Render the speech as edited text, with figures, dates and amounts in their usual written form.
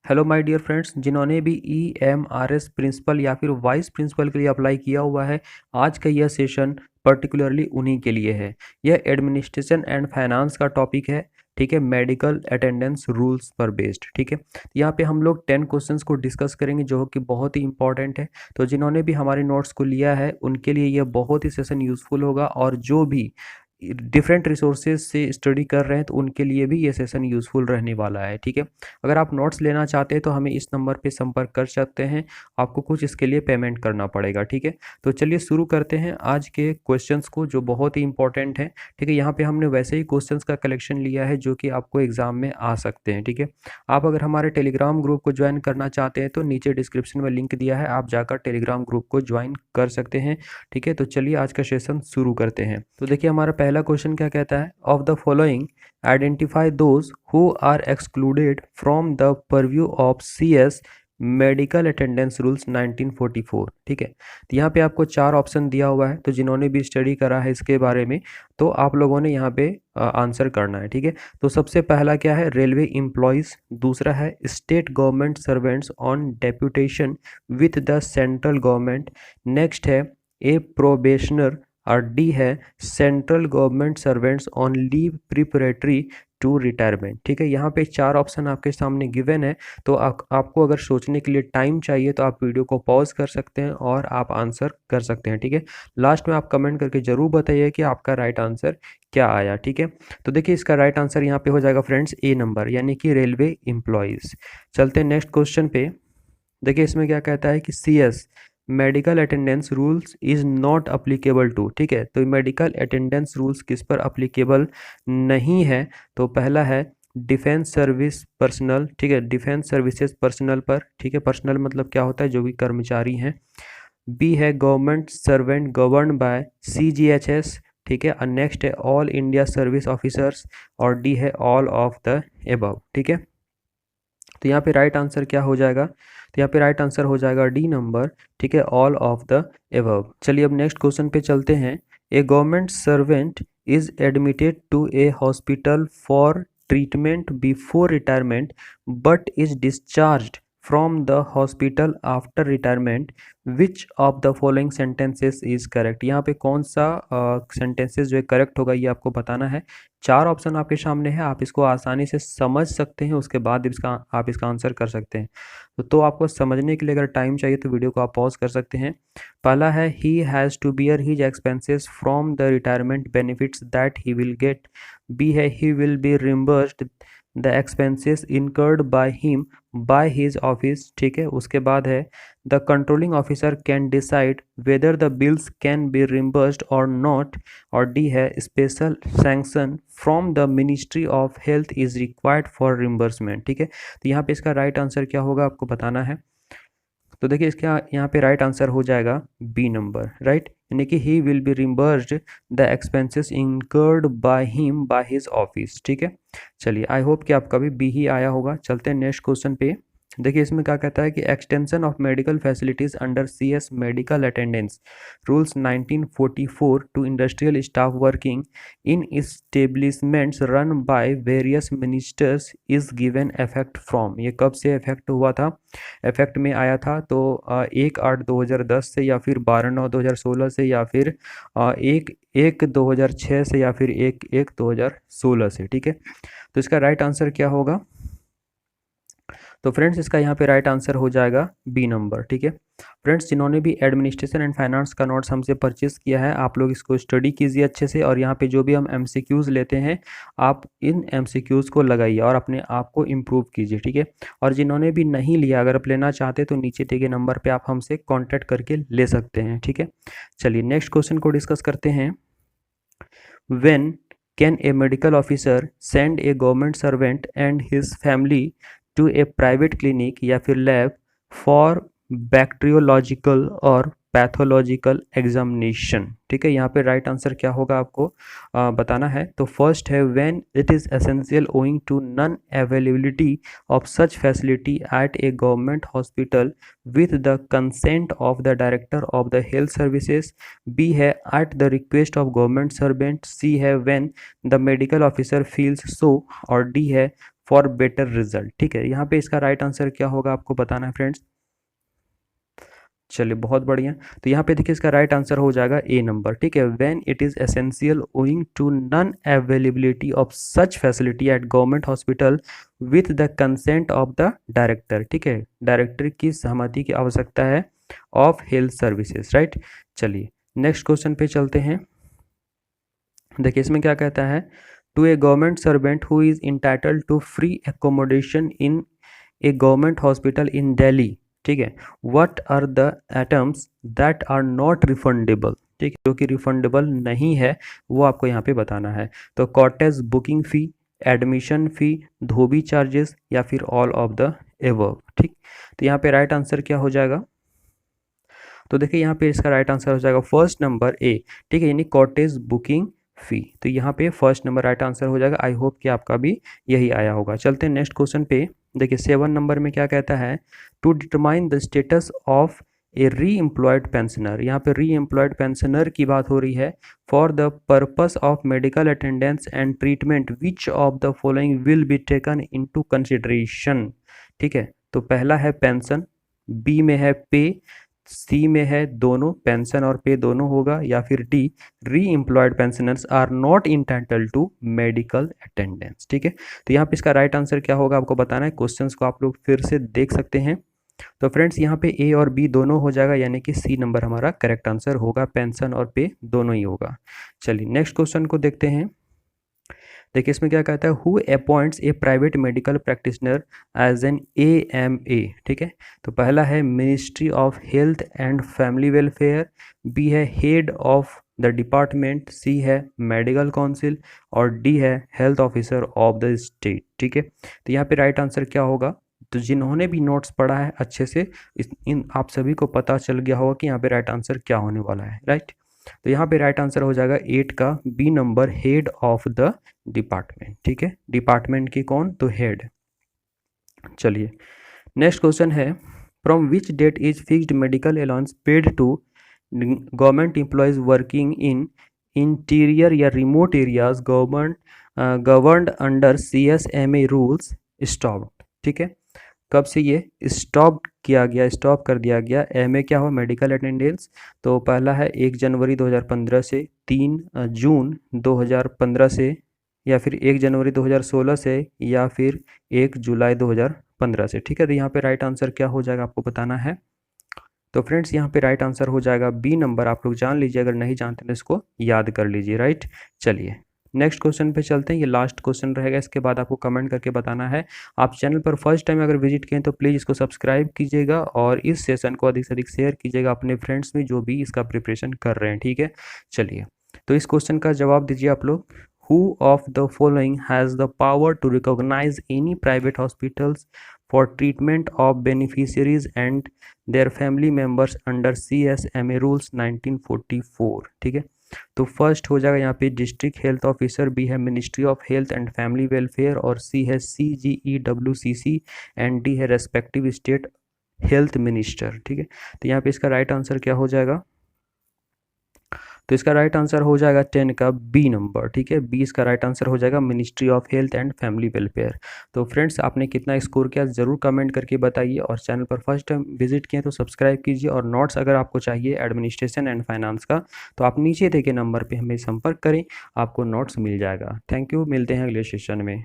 Hello my dear friends, जिन्होंने भी EMRS principal या फिर वाइस प्रिंसिपल के लिए अप्लाई किया हुआ है, आज का यह सेशन पर्टिकुलरली उन्हीं के लिए है। यह एडमिनिस्ट्रेशन एंड फाइनेंस का टॉपिक है। ठीक है, मेडिकल अटेंडेंस रूल्स पर बेस्ड। ठीक है, यहाँ पे हम लोग 10 क्वेश्चंस को डिस्कस करेंगे जो कि बहुत ही इंपॉर्टेंट है। तो जिन्होंने भी हमारे नोट्स को लिया है उनके लिए यह बहुत ही सेशन यूजफुल होगा, और जो भी डिफरेंट रिसोर्सेज से स्टडी कर रहे हैं तो उनके लिए भी ये सेशन यूज़फुल रहने वाला है। ठीक है, अगर आप नोट्स लेना चाहते हैं तो हमें इस नंबर पे संपर्क कर सकते हैं। आपको कुछ इसके लिए पेमेंट करना पड़ेगा। ठीक है, तो चलिए शुरू करते हैं आज के क्वेश्चंस को जो बहुत ही इंपॉर्टेंट हैं। ठीक है, यहाँ पे हमने वैसे ही क्वेश्चंस का कलेक्शन लिया है जो कि आपको एग्जाम में आ सकते हैं। ठीक है, आप अगर हमारे टेलीग्राम ग्रुप को ज्वाइन करना चाहते हैं तो नीचे डिस्क्रिप्शन में लिंक दिया है, आप जाकर टेलीग्राम ग्रुप को ज्वाइन कर सकते हैं। ठीक है, तो चलिए आज का सेशन शुरू करते हैं। तो देखिए हमारा पहला क्वेश्चन क्या कहता है, of the following identify those who are excluded from the purview of CS medical attendance rules 1944। ठीक है, तो यहाँ पे आपको 4 ऑप्शन दिया हुआ है, तो जिन्होंने भी स्टडी करा है इसके बारे में तो आप लोगों ने यहाँ पे आंसर करना है। ठीक है, तो सबसे पहला क्या है, रेलवे एम्प्लॉयज़। दूसरा है state government servants on deputation with the central government. Next है ए प्रोबेशनर, और डी है central government servants on leave preparatory to retirement. ठीक है, यहाँ पे 4 ऑप्शन आपके सामने गिवन है, तो आपको अगर सोचने के लिए टाइम चाहिए तो आप वीडियो को पॉज कर सकते हैं और आप आंसर कर सकते हैं। ठीक है, लास्ट में आप कमेंट करके जरूर बताइए कि आपका राइट आंसर क्या आया। ठीक है, तो देखिए इसका राइट आंसर यहाँ पे हो जाएगा फ्रेंड्स ए नंबर, यानी कि रेलवे एम्प्लॉयज़। चलते हैं नेक्स्ट क्वेश्चन पे। देखिए इसमें क्या कहता है कि CS medical attendance rules is not applicable to. ठीक है, तो मेडिकल अटेंडेंस रूल्स किस पर अप्लीकेबल नहीं है, तो पहला है डिफेंस सर्विस पर्सनल। ठीक है, डिफेंस सर्विसेज पर्सनल पर। ठीक है, पर्सनल मतलब क्या होता है, जो भी कर्मचारी हैं। बी है government servant govern by CGHS। ठीक है, और नेक्स्ट है ऑल इंडिया सर्विस ऑफिसर्स, और डी है ऑल ऑफ द एबव। ठीक है, तो यहाँ पे राइट आंसर क्या हो जाएगा, तो यहाँ पे राइट आंसर हो जाएगा डी नंबर। ठीक है, ऑल ऑफ द एबव। चलिए अब नेक्स्ट क्वेश्चन पे चलते हैं। A government servant is admitted to a hospital for treatment before retirement but is discharged from the hospital after retirement, which of the following sentences is correct. यहाँ पे कौन सा sentences जो है करेक्ट होगा ये आपको बताना है। 4 ऑप्शन आपके सामने है, आप इसको आसानी से समझ सकते हैं, उसके बाद आप इसका आंसर कर सकते हैं। तो आपको समझने के लिए अगर टाइम चाहिए तो वीडियो को आप पॉज कर सकते हैं। पहला है he has to bear his expenses from the retirement benefits that he will get. B है he will be reimbursed the expenses incurred by him by his office. ठीक है, उसके बाद है the controlling officer can decide whether the bills can be reimbursed और not, और D है special sanction from the ministry of health is required for reimbursement. ठीक है, तो यहाँ पे इसका राइट आंसर क्या होगा आपको बताना है। तो देखिए इसका यहाँ पे राइट आंसर हो जाएगा बी नंबर, राइट, यानी कि he will be reimbursed the expenses incurred by him by his office. ठीक है, चलिए आई होप कि आपका भी बी ही आया होगा। चलते हैं नेक्स्ट क्वेश्चन पे। देखिए इसमें क्या कहता है कि extension of medical facilities under CS medical attendance rules 1944 to industrial staff working in establishments run by various ministers is given effect from. ये कब से इफेक्ट हुआ था, इफेक्ट में आया था, तो 1/8/2010 से, या फिर 12/9/2016 से, या फिर 1/1/2006 से, या फिर 1/1/2016 से। ठीक है, तो इसका राइट आंसर क्या होगा, तो फ्रेंड्स इसका यहाँ पे राइट आंसर हो जाएगा बी नंबर। ठीक है, फ्रेंड्स जिन्होंने भी एडमिनिस्ट्रेशन एंड फाइनेंस का नोट्स हमसे परचेस किया है आप लोग इसको स्टडी कीजिए अच्छे से, और यहाँ पे जो भी हम MCQs लेते हैं आप इन MCQs को लगाइए और अपने आप को इम्प्रूव कीजिए। ठीक है, और जिन्होंने भी नहीं लिया, अगर आप लेना चाहते हैं तो नीचे दिए गए नंबर पर आप हमसे कॉन्टैक्ट करके ले सकते हैं। ठीक है, चलिए नेक्स्ट क्वेश्चन को डिस्कस करते हैं। When can a medical officer send a government servant and his family to a private clinic या फिर लैब फॉर बैक्टीरियोलॉजिकल और पैथोलॉजिकल एग्जामिनेशन। ठीक है, यहाँ पे राइट आंसर क्या होगा आपको बताना है। तो फर्स्ट है when it is essential owing to non availability of such facility at a government hospital with the consent of the director of the health services. B है at the request of government servant. C है when the medical officer feels so, और D है for better result. ठीक है, यहाँ पे इसका right answer क्या होगा आपको बताना है फ्रेंड्स। चलिए बहुत बढ़िया। तो यहाँ पे देखिए इसका राइट आंसर हो जाएगा ए नंबर। ठीक है, when it is essential owing to non availability of such facility at government hospital with the consent of the director. ठीक है, डायरेक्टर की सहमति की आवश्यकता है ऑफ हेल्थ सर्विसेज, राइट। चलिए नेक्स्ट क्वेश्चन पे चलते हैं। देखिए इसमें क्या कहता है, to a government servant who is entitled to free accommodation in a government hospital in Delhi. ठीक है, what are the items that are not refundable. ठीक है, जो कि रिफंडेबल नहीं है वो आपको यहाँ पे बताना है। तो कॉटेज बुकिंग फ़ी, एडमिशन फ़ी, धोबी चार्जेस या फिर ऑल ऑफ द एबव। ठीक, तो यहाँ पे राइट आंसर क्या हो जाएगा। तो देखिए यहाँ पे इसका राइट आंसर हो जाएगा फर्स्ट नंबर ए। ठीक है, यानी कॉटेज बुकिंग फी। तो यहाँ पे फर्स्ट नंबर राइट आंसर हो जाएगा। आई होप कि आपका भी यही आया होगा। चलते हैं नेक्स्ट क्वेश्चन पे। देखिए 7 नंबर में क्या कहता है, to determine the status of a re employed pensioner. यहाँ पे री एम्प्लॉयड पेंशनर की बात हो रही है। For the purpose of medical attendance and treatment which of the following will be taken into consideration. ठीक है, तो पहला है पेंशन, बी में है पे, सी में है दोनों, पेंशन और पे दोनों होगा, या फिर D reemployed pensioners are not entitled to medical attendance. ठीक है, तो यहाँ पे इसका राइट आंसर क्या होगा आपको बताना है। क्वेश्चंस को आप लोग फिर से देख सकते हैं। तो फ्रेंड्स यहाँ पे ए और बी दोनों हो जाएगा, यानी कि सी नंबर हमारा करेक्ट आंसर होगा, पेंशन और पे दोनों ही होगा। चलिए नेक्स्ट क्वेश्चन को देखते हैं। देखिए इसमें क्या कहता है, who appoints a private medical practitioner as an AMA। ठीक है, तो पहला है ministry of health and family welfare, B है head of the department, C है मेडिकल काउंसिल और डी है health officer of the state. ठीक है, तो यहाँ पे राइट आंसर क्या होगा। तो जिन्होंने भी नोट्स पढ़ा है अच्छे से इन आप सभी को पता चल गया होगा कि यहाँ पे राइट आंसर क्या होने वाला है, राइट। तो यहाँ पे राइट आंसर हो जाएगा 8 का B number, head of the department. ठीक है, डिपार्टमेंट की कौन, तो हेड। चलिए नेक्स्ट क्वेश्चन है, from which date is fixed medical allowance paid to government employees working in interior या remote areas governed under CSMA rules stopped. ठीक है, कब से ये स्टॉप किया गया, स्टॉप कर दिया गया। एम ए क्या हो, मेडिकल अटेंडेंस। तो पहला है 1 जनवरी 2015 से, 3 जून 2015 से, या फिर 1 जनवरी 2016 से, या फिर 1 जुलाई 2015 से। ठीक है, तो यहाँ पे राइट आंसर क्या हो जाएगा आपको बताना है। तो फ्रेंड्स यहाँ पे राइट आंसर हो जाएगा बी नंबर। आप लोग जान लीजिए, अगर नहीं जानते तो इसको याद कर लीजिए, राइट। चलिए नेक्स्ट क्वेश्चन पे चलते हैं। ये लास्ट क्वेश्चन रहेगा, इसके बाद आपको कमेंट करके बताना है। आप चैनल पर फर्स्ट टाइम अगर विजिट किए तो प्लीज़ इसको सब्सक्राइब कीजिएगा और इस सेशन को अधिक से अधिक शेयर कीजिएगा अपने फ्रेंड्स में जो भी इसका प्रिपरेशन कर रहे हैं। ठीक है, चलिए तो इस क्वेश्चन का जवाब दीजिए आप लोग। Who of the following has the power to recognize any private hospitals for treatment of beneficiaries and their family members under CSMA rules 1944। ठीक है, तो फर्स्ट हो जाएगा यहाँ पे डिस्ट्रिक्ट हेल्थ ऑफिसर, बी है ministry of health and family welfare और सी है CGEWCC एंड डी है रेस्पेक्टिव स्टेट हेल्थ मिनिस्टर। ठीक है, तो यहाँ पे इसका राइट आंसर क्या हो जाएगा। तो इसका राइट आंसर हो जाएगा 10 का बी नंबर। ठीक है, बी इसका राइट आंसर हो जाएगा, ministry of health and family welfare. तो फ्रेंड्स आपने कितना स्कोर किया ज़रूर कमेंट करके बताइए और चैनल पर फर्स्ट टाइम विजिट किए तो सब्सक्राइब कीजिए। और नोट्स अगर आपको चाहिए एडमिनिस्ट्रेशन एंड फाइनेंस का तो आप नीचे दिए गए नंबर पर हमें संपर्क करें, आपको नोट्स मिल जाएगा। थैंक यू, मिलते हैं अगले सेशन में।